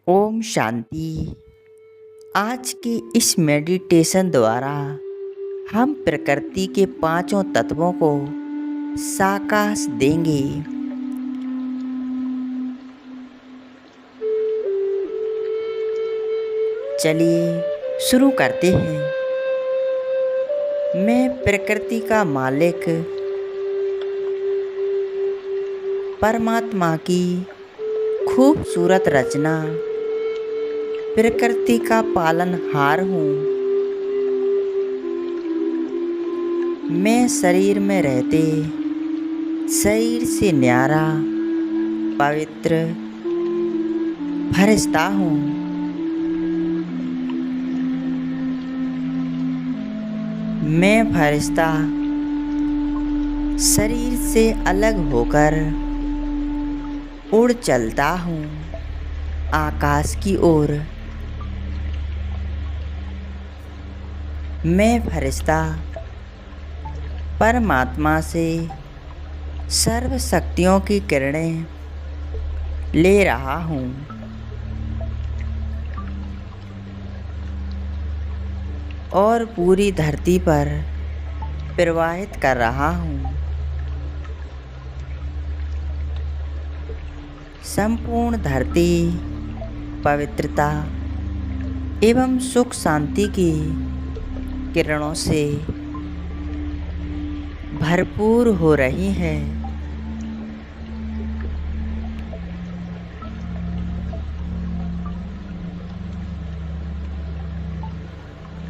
ओम शांति। आज के इस मेडिटेशन द्वारा हम प्रकृति के पांचों तत्वों को साकाश देंगे। चलिए शुरू करते हैं। मैं प्रकृति का मालिक परमात्मा की खूबसूरत रचना प्रकृति का पालनहार हूँ। मैं शरीर में रहते शरीर से न्यारा पवित्र फरिश्ता हूँ। मैं फरिश्ता शरीर से अलग होकर उड़ चलता हूँ आकाश की ओर। मैं फरिश्ता परमात्मा से सर्व शक्तियों की किरणें ले रहा हूँ। और पूरी धरती पर प्रवाहित कर रहा हूँ। संपूर्ण धरती पवित्रता एवं सुख शांति की किरणों से भरपूर हो रही है।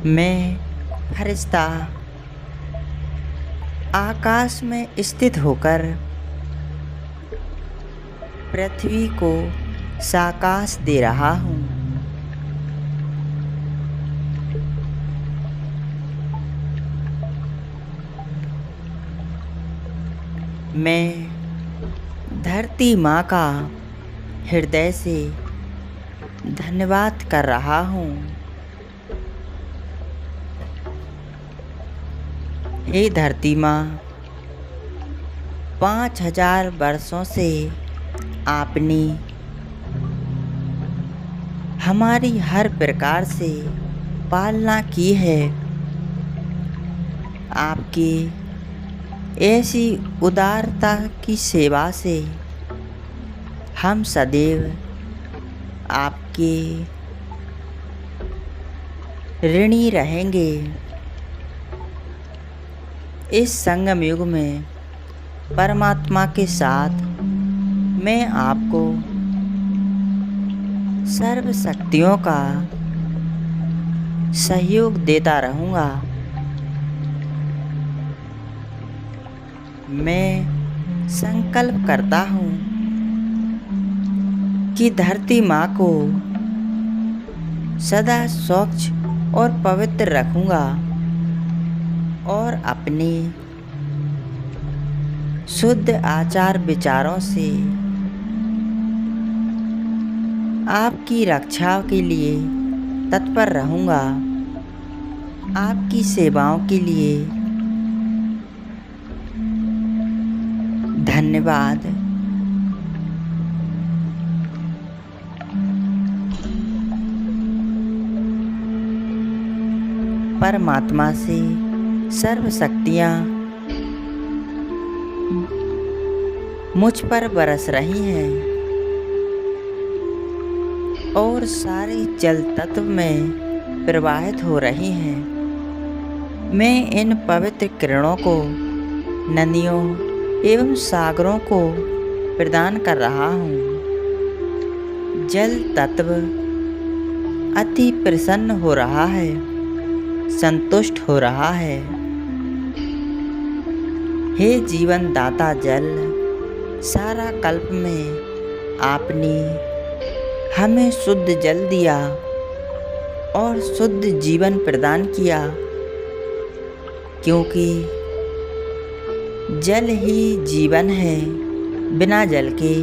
मैं फरिश्ता आकाश में स्थित होकर पृथ्वी को साकाश दे रहा हूँ। मैं धरती माँ का हृदय से धन्यवाद कर रहा हूँ। हे धरती माँ, 5000 वर्षों से आपने हमारी हर प्रकार से पालना की है। आपकी ऐसी उदारता की सेवा से हम सदैव आपके ऋणी रहेंगे। इस संगम युग में परमात्मा के साथ मैं आपको सर्व शक्तियों का सहयोग देता रहूँगा। मैं संकल्प करता हूँ कि धरती माँ को सदा स्वच्छ और पवित्र रखूँगा और अपने शुद्ध आचार विचारों से आपकी रक्षा के लिए तत्पर रहूँगा। आपकी सेवाओं के लिए धन्यवाद। परमात्मा से सर्व शक्तियाँ मुझ पर बरस रही हैं और सारे जल तत्व में प्रवाहित हो रही हैं। मैं इन पवित्र किरणों को नदियों एवं सागरों को प्रदान कर रहा हूँ। जल तत्व अति प्रसन्न हो रहा है, संतुष्ट हो रहा है। हे जीवन दाता जल, सारा कल्प में आपने हमें शुद्ध जल दिया और शुद्ध जीवन प्रदान किया, क्योंकि जल ही जीवन है। बिना जल के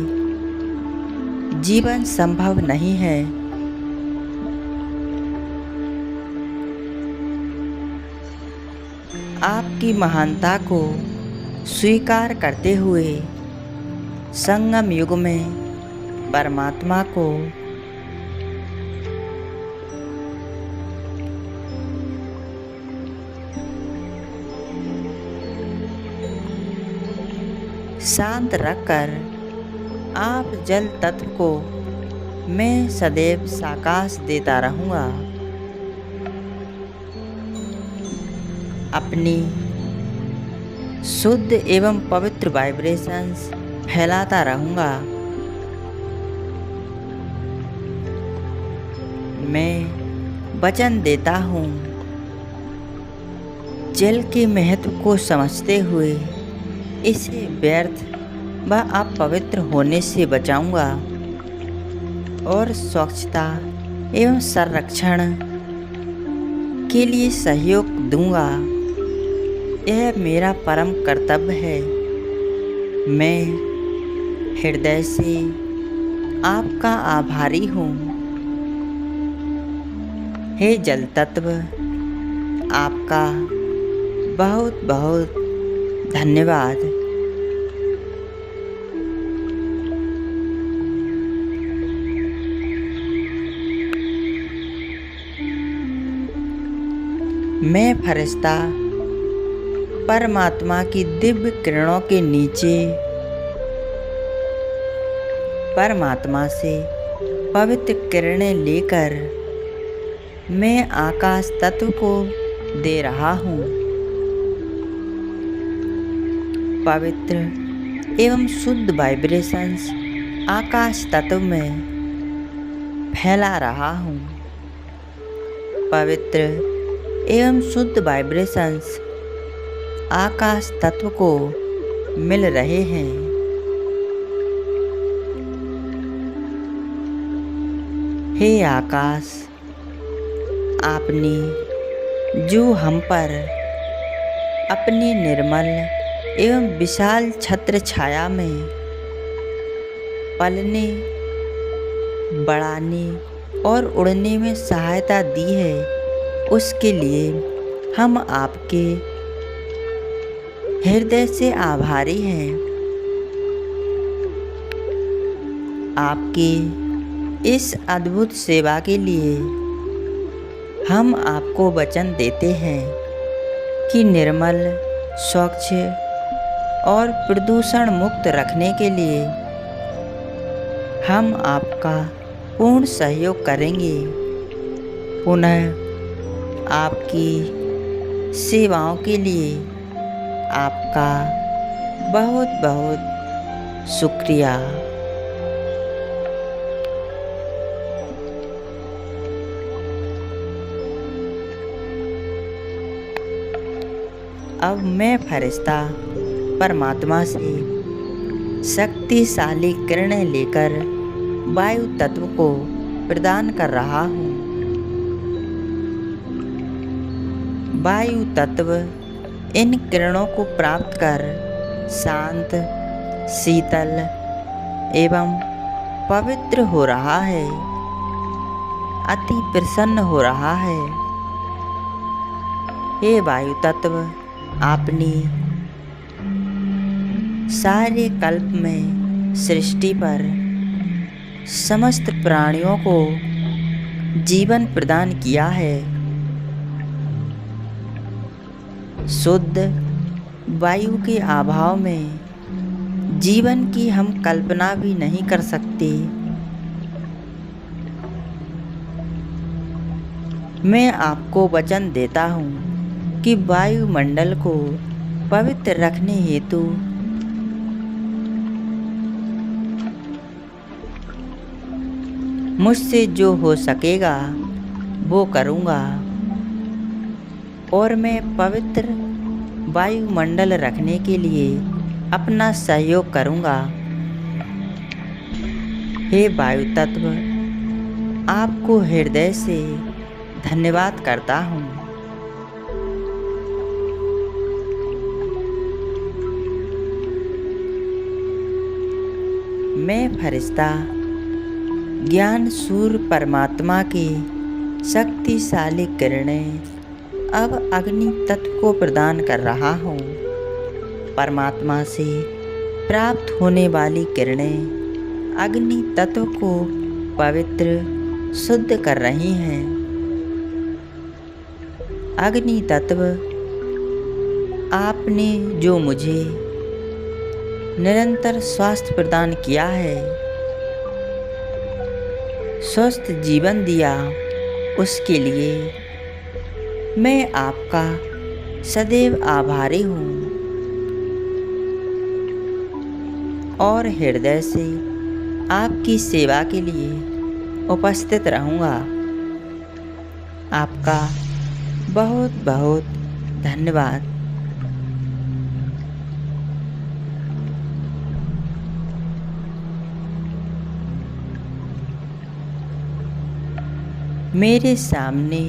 जीवन संभव नहीं है। आपकी महानता को स्वीकार करते हुए संगम युग में परमात्मा को शांत रखकर आप जल तत्व को मैं सदैव साकाश देता रहूँगा। अपनी शुद्ध एवं पवित्र वाइब्रेशंस फैलाता रहूँगा। मैं वचन देता हूँ, जल के महत्व को समझते हुए इसे व्यर्थ व अपवित्र होने से बचाऊंगा और स्वच्छता एवं संरक्षण के लिए सहयोग दूंगा। यह मेरा परम कर्तव्य है। मैं हृदय से आपका आभारी हूँ। हे जल तत्व, आपका बहुत बहुत धन्यवाद। मैं फरिश्ता परमात्मा की दिव्य किरणों के नीचे परमात्मा से पवित्र किरणें लेकर मैं आकाश तत्व को दे रहा हूँ। पवित्र एवं शुद्ध वाइब्रेशंस आकाश तत्व में फैला रहा हूँ। पवित्र एवं शुद्ध वाइब्रेशंस आकाश तत्व को मिल रहे हैं। हे आकाश, आपने जो हम पर अपनी निर्मल एवं विशाल छत्र छाया में पलने, बढ़ाने और उड़ने में सहायता दी है, उसके लिए हम आपके हृदय से आभारी हैं। आपकी इस अद्भुत सेवा के लिए हम आपको वचन देते हैं कि निर्मल, स्वच्छ और प्रदूषण मुक्त रखने के लिए हम आपका पूर्ण सहयोग करेंगे। पुनः आपकी सेवाओं के लिए आपका बहुत बहुत शुक्रिया। अब मैं फरिश्ता परमात्मा से शक्तिशाली किरणें लेकर वायु तत्व को प्रदान कर रहा हूँ। वायु तत्व इन किरणों को प्राप्त कर शांत, शीतल एवं पवित्र हो रहा है, अति प्रसन्न हो रहा है। हे वायु तत्व, आपने सारे कल्प में सृष्टि पर समस्त प्राणियों को जीवन प्रदान किया है। शुद्ध वायु के अभाव में जीवन की हम कल्पना भी नहीं कर सकते। मैं आपको वचन देता हूँ कि वायुमंडल को पवित्र रखने हेतु मुझसे जो हो सकेगा वो करूँगा और मैं पवित्र वायुमंडल रखने के लिए अपना सहयोग करूँगा। हे वायु तत्व, आपको हृदय से धन्यवाद करता हूँ। मैं फरिश्ता ज्ञान सूर्य परमात्मा की शक्तिशाली किरणें अब अग्नि तत्व को प्रदान कर रहा हूँ। परमात्मा से प्राप्त होने वाली किरणें अग्नि तत्व को पवित्र, शुद्ध कर रही हैं। अग्नि तत्व, आपने जो मुझे निरंतर स्वास्थ्य प्रदान किया है, स्वस्थ जीवन दिया, उसके लिए मैं आपका सदैव आभारी हूँ और हृदय से आपकी सेवा के लिए उपस्थित रहूँगा। आपका बहुत बहुत धन्यवाद। मेरे सामने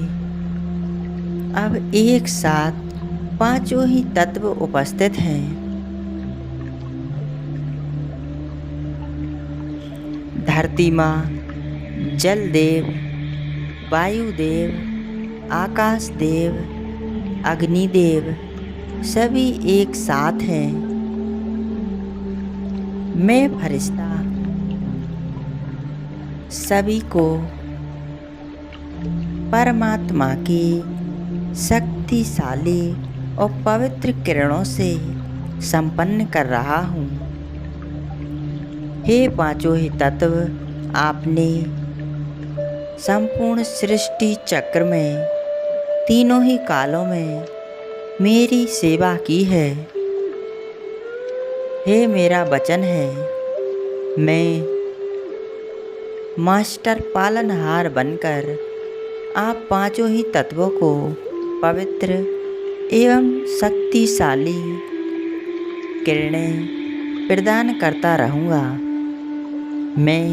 अब एक साथ पांचों ही तत्व उपस्थित हैं। धरती माँ, जल देव, वायु देव, आकाश देव, अग्नि देव सभी एक साथ हैं। मैं फरिश्ता सभी को परमात्मा की शक्तिशाली और पवित्र किरणों से संपन्न कर रहा हूँ। हे पांचों ही तत्व, आपने संपूर्ण सृष्टि चक्र में तीनों ही कालों में मेरी सेवा की है। हे मेरा वचन है, मैं मास्टर पालनहार बनकर आप पांचों ही तत्वों को पवित्र एवं शक्तिशाली किरणें प्रदान करता रहूँगा। मैं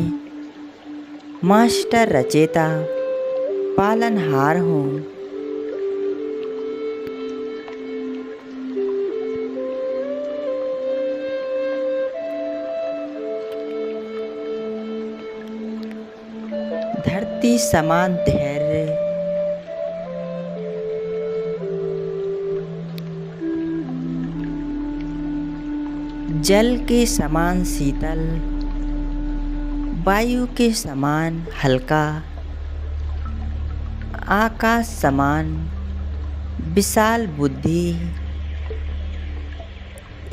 मास्टर रचेता पालनहार हूँ। धरती समान धैर्य, जल के समान शीतल, वायु के समान हल्का, आकाश समान विशाल बुद्धि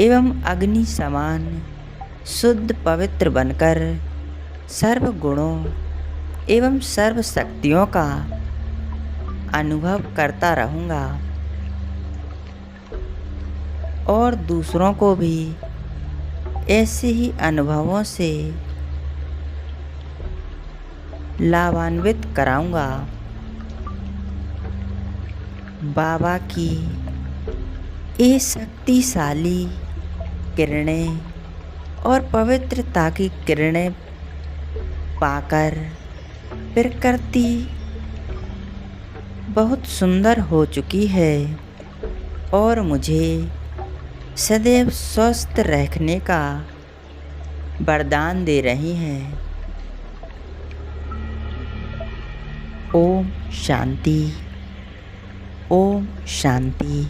एवं अग्नि समान शुद्ध पवित्र बनकर सर्व गुणों एवं सर्व शक्तियों का अनुभव करता रहूँगा और दूसरों को भी ऐसे ही अनुभवों से लाभान्वित कराऊँगा। बाबा की ये शक्तिशाली किरणें और पवित्रता की किरणें पाकर प्रकृति बहुत सुंदर हो चुकी है और मुझे सदैव स्वस्थ रखने का वरदान दे रही हैं। ओम शांति, ओम शांति।